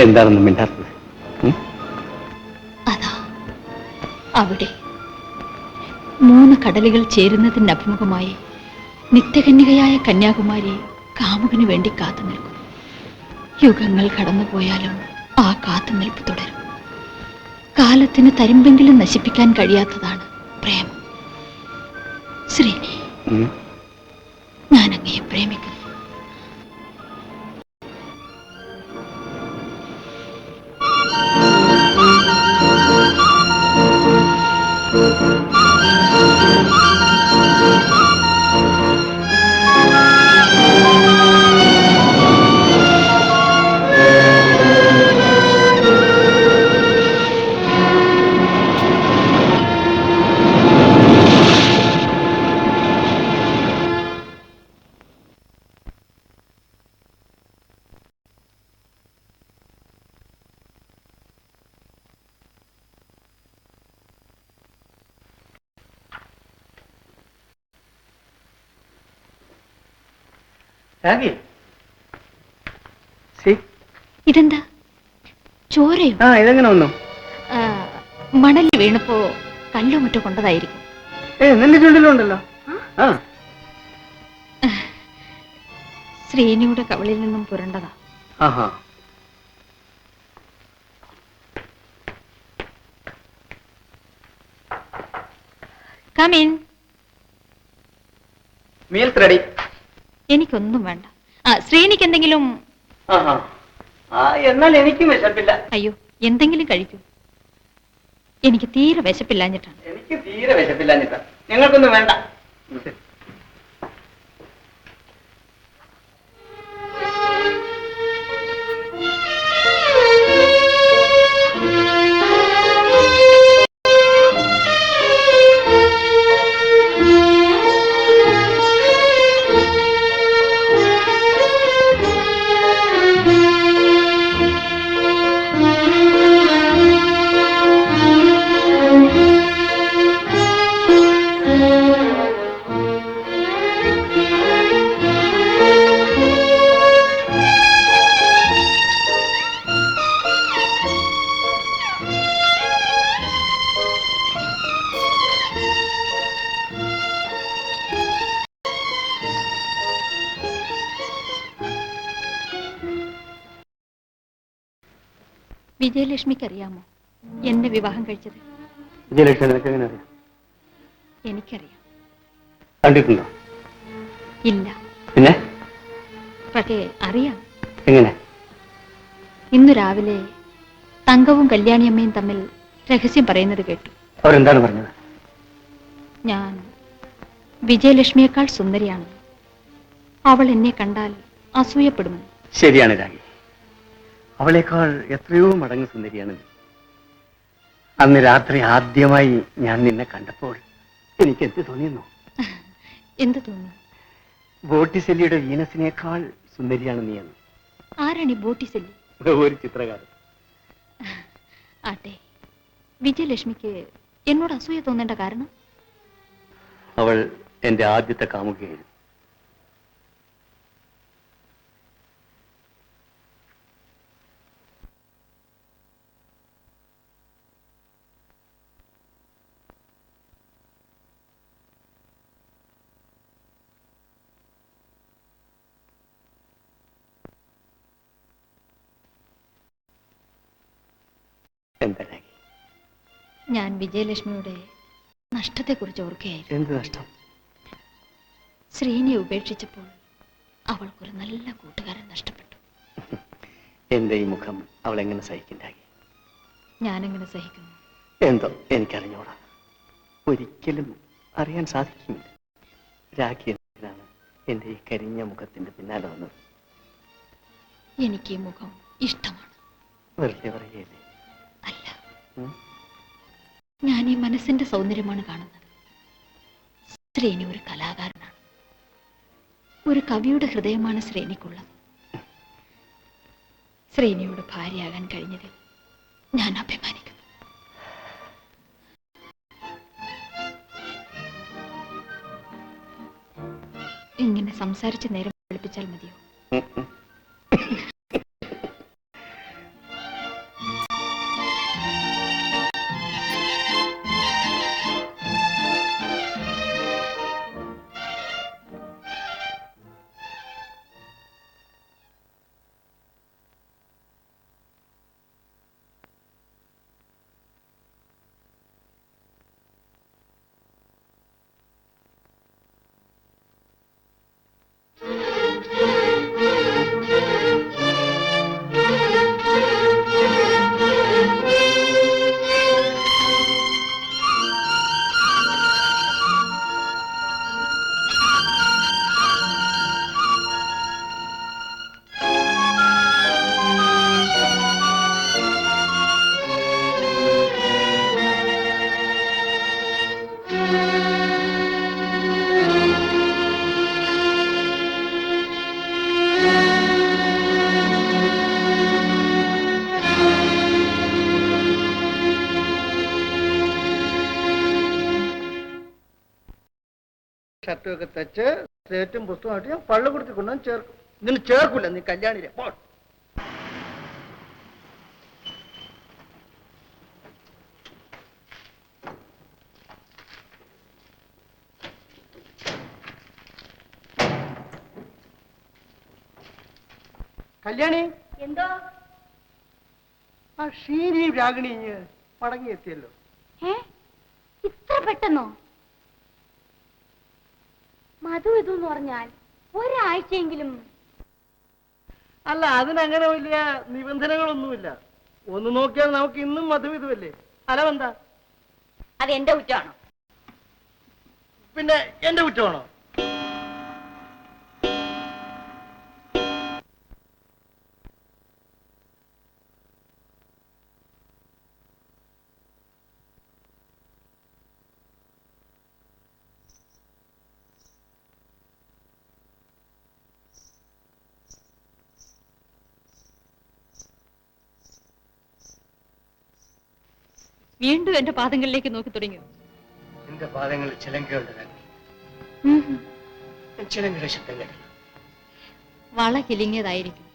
എന്താണെന്ന് മിണ്ടാത്തത്? അതാ അവിടെ 3 കടലുകൾ ചേരുന്നതിന് അഭിമുഖമായി നിത്യകന്യകയായ കന്യാകുമാരി കാമുകന് വേണ്ടി കാത്തു നിൽക്കും. യുഗങ്ങൾ കടന്നുപോയാലും ആ കാത്തുനിൽപ്പ് തുടരും. കാലത്തിന് തരിമ്പെങ്കിലും നശിപ്പിക്കാൻ കഴിയാത്തതാണ് പ്രേമം. ശ്രീനി, ഞാൻ അങ്ങയെ പ്രേമിക്കുന്നു. ഇതെന്താ ചോരയോ? ഇതെങ്ങനെ വന്നു? മണലിൽ വീണപ്പോ കല്ലോ മറ്റോ കൊണ്ടതായിരിക്കും. നിന്റെ ചുണ്ടിലുണ്ടല്ലോ. ശ്രീനിയുടെ കവളിൽ നിന്നും പുരണ്ടതാ. Come in. Meals ready. എനിക്കൊന്നും വേണ്ട. ശ്രീനിക്ക് എന്തെങ്കിലും? എന്നാൽ എനിക്കും വിശപ്പില്ല. അയ്യോ, എന്തെങ്കിലും കഴിക്കൂ. എനിക്ക് തീരെ വിശപ്പില്ലാഞ്ഞിട്ടാണ്. എനിക്ക് തീരെ വിശപ്പില്ലാഞ്ഞിട്ടാ. ഞങ്ങൾക്കൊന്നും വേണ്ട. വിജയലക്ഷ്മിക്ക് അറിയാമോ എന്നെ വിവാഹം കഴിച്ചത്? വിജയലക്ഷ്മി നിനക്ക് എങ്ങനെ അറിയാം? എനിക്കറിയാം. കണ്ടിട്ടുണ്ടോ? ഇല്ല. പിന്നെ? പക്ഷേ അറിയാം. എങ്ങനെ? ഇന്നു രാവിലെ തങ്കവും കല്യാണിയമ്മയും തമ്മിൽ രഹസ്യം പറയുന്നത് കേട്ടു. അവരെന്താണ് പറഞ്ഞത്? ഞാൻ വിജയലക്ഷ്മിയേക്കാൾ സുന്ദരിയാണ്, അവൾ എന്നെ കണ്ടാൽ അസൂയപ്പെടുമെന്ന്. ശരിയാണ് രാഗി, അവളേക്കാൾ എത്രയോ മടങ്ങ് സുന്ദരിയാണ്. അന്ന് രാത്രി ആദ്യമായി ഞാൻ നിന്നെ കണ്ടപ്പോൾ എനിക്ക് എന്ത് തോന്നിയെന്നോ? എന്ത് തോന്നി? ബോട്ടിസെല്ലിയുടെ വീനസിനേക്കാൾ സുന്ദരിയാണ് നീ എന്ന്. ആരാണ് ഈ ബോട്ടിസെല്ലി? ഒരു ചിത്രകാരൻ. ആട്ടെ, വിജയലക്ഷ്മിക്ക് എന്നോട് അസൂയ തോന്നേണ്ട കാരണം? അവൾ എന്റെ ആദ്യത്തെ കാമുകയായിരുന്നു. ഞാൻ വിജയലക്ഷ്മിയുടെ നഷ്ടത്തെക്കുറിച്ച് ഓർക്കുകയായിരുന്നു. എന്ത് നഷ്ടം? ശ്രീനിയെ ഉപേക്ഷിച്ചപ്പോൾ അവൾക്കൊരു നല്ല കൂട്ടുകാരൻ നഷ്ടപ്പെട്ടു. എന്റെ ഈ മുഖം അവൾ എങ്ങനെ സഹിക്കുണ്ടാകി? ഞാനെങ്ങനെ സഹിക്കുന്നു? എന്തോ എനിക്കറിഞ്ഞോടാ, ഒരിക്കലും അറിയാൻ സാധിക്കുന്നില്ല. രാഖി എന്തിനാണ് എന്റെ ഈ കരിഞ്ഞ മുഖത്തിന്റെ പിന്നാലെ വന്നത്? എനിക്ക് ഈ മുഖം ഇഷ്ടമാണ്. വെറുതെ പറയല്ലേ? അല്ല, ഞാൻ ഈ മനസ്സിന്റെ സൗന്ദര്യമാണ് കാണുന്നത്. ശ്രീനി ഒരു കലാകാരനാണ്, ഒരു കവിയുടെ ഹൃദയമാണ് ശ്രീനിക്കുള്ളത്. ശ്രീനിയുടെ ഭാര്യയാകാൻ കഴിഞ്ഞതിൽ ഞാൻ അഭിമാനിക്കുന്നു. ഇങ്ങനെ സംസാരിച്ച് നേരം വെളുപ്പിച്ചാൽ മതിയോ? ഷർട്ടും ഒക്കെ തച്ച് സേറ്റും പുസ്തകമായിട്ട് ഞാൻ പള്ളിക്കൂടത്തിൽ കൊണ്ടുവന്ന് ചേർക്കും. ഇതിന് ചേർക്കൂല നീ കല്യാണിരെ പോ. കല്യാണി എന്തോ ആ ഷീനിയും രാഗിണി മടങ്ങിയെത്തിയല്ലോ. ഇത്ര പെട്ടെന്നോ? മധു ഇതെന്ന് പറഞ്ഞാൽ ഒരാഴ്ചയെങ്കിലും. അല്ല, അതിനങ്ങനെ വലിയ നിബന്ധനകളൊന്നുമില്ല. ഒന്ന് നോക്കിയാൽ നമുക്ക് ഇന്നും മധുവിധുവല്ലേ. അലവെന്താ? അത് എന്റെ കുറ്റമാണോ? പിന്നെ എന്റെ കുറ്റമാണോ? വീണ്ടും എന്റെ പാദങ്ങളിലേക്ക് നോക്കി തുടങ്ങിയോ? എന്റെ പാദങ്ങളിൽ ചിലങ്കയുണ്ട്. ചിലങ്കയുടെ ശബ്ദം കേട്ടില്ല. വള കിലിങ്ങിയതായിരിക്കും.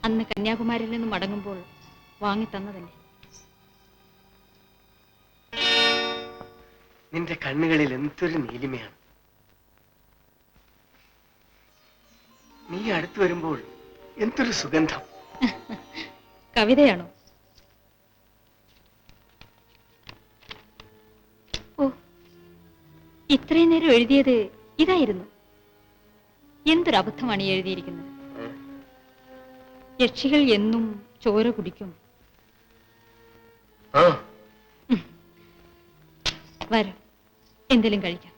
അന്ന് കന്യാകുമാരിയിൽ നിന്ന് മടങ്ങുമ്പോൾ വാങ്ങി തന്നതല്ലേ. നിന്റെ കണ്ണുകളിൽ എന്തൊരു നീലിമയാണ്. നീ അടുത്തു വരുമ്പോൾ എന്തൊരു സുഗന്ധം. കവിതയാണോ? ഓ, ഇത്രയും നേരം എഴുതിയത് ഇതായിരുന്നു. എന്തൊരു അബദ്ധമാണ് ഈ എഴുതിയിരിക്കുന്നത്. യക്ഷികൾ എന്നും ചോര കുടിക്കും. വരും, എന്തെങ്കിലും കഴിക്കാം.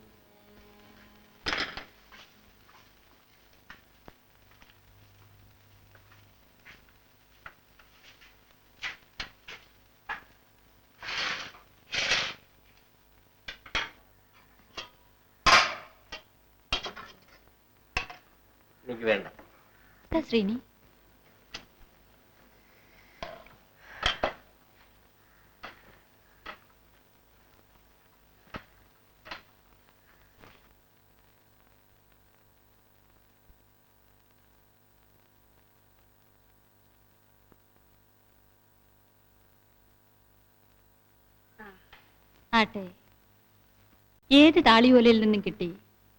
എനിക്ക് വേണ്ട. ശ്രീനി, ആട്ടെ, ഏത് താളിയോലയിൽ നിന്നും കിട്ടി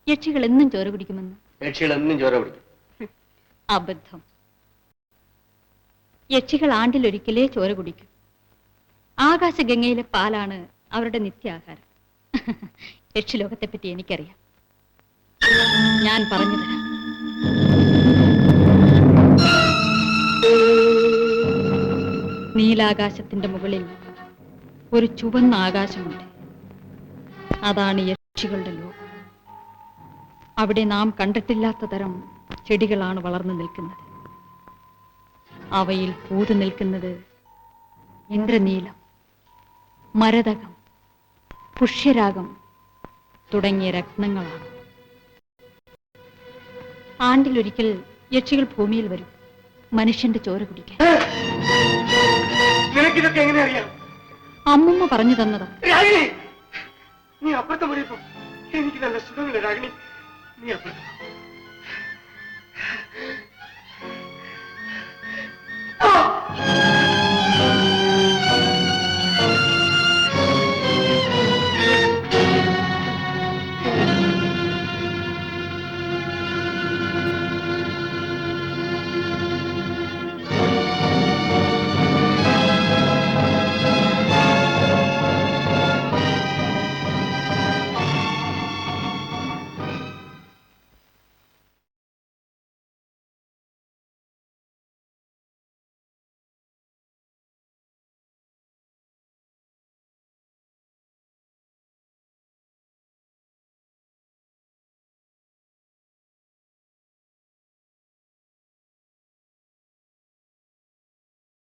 യക്ഷികൾ എന്നും ചോര കുടിക്കുമെന്ന്? യക്ഷികൾ എന്നും ചോര കുടിക്കും. അബദ്ധം. യക്ഷികൾ ആണ്ടിലൊരിക്കലേ ചോര കുടിക്കും. ആകാശഗംഗയിലെ പാലാണ് അവരുടെ നിത്യാഹാരം. യക്ഷിലോകത്തെപ്പറ്റി എനിക്കറിയാം. ഞാൻ പറഞ്ഞു തരാം. നീലാകാശത്തിന്റെ മുകളിൽ ഒരു ചുവന്ന ആകാശമുണ്ട്. അതാണ് യക്ഷികളുടെ ലോകം. അവിടെ നാം കണ്ടിട്ടില്ലാത്ത തരം ചെടികളാണ് വളർന്നു നിൽക്കുന്നത്. അവയിൽ പൂത്തു നിൽക്കുന്നത് ഇന്ദ്രനീലം, മരതകം, പുഷ്യരാഗം തുടങ്ങിയ രത്നങ്ങളാണ്. ആണ്ടിലൊരിക്കൽ യക്ഷികൾ ഭൂമിയിൽ വരും, മനുഷ്യന്റെ ചോര കുടിക്കാൻ. നിനക്കിതൊക്കെ എങ്ങനെ അറിയാം? അമ്മമ്മ പറഞ്ഞു തന്നതാ. നീ അപ്പുറത്തെ മുറിയപ്പോ എനിക്ക് നല്ല സുഖമില്ല രാഗിണി. നീ അപ്പുറത്ത്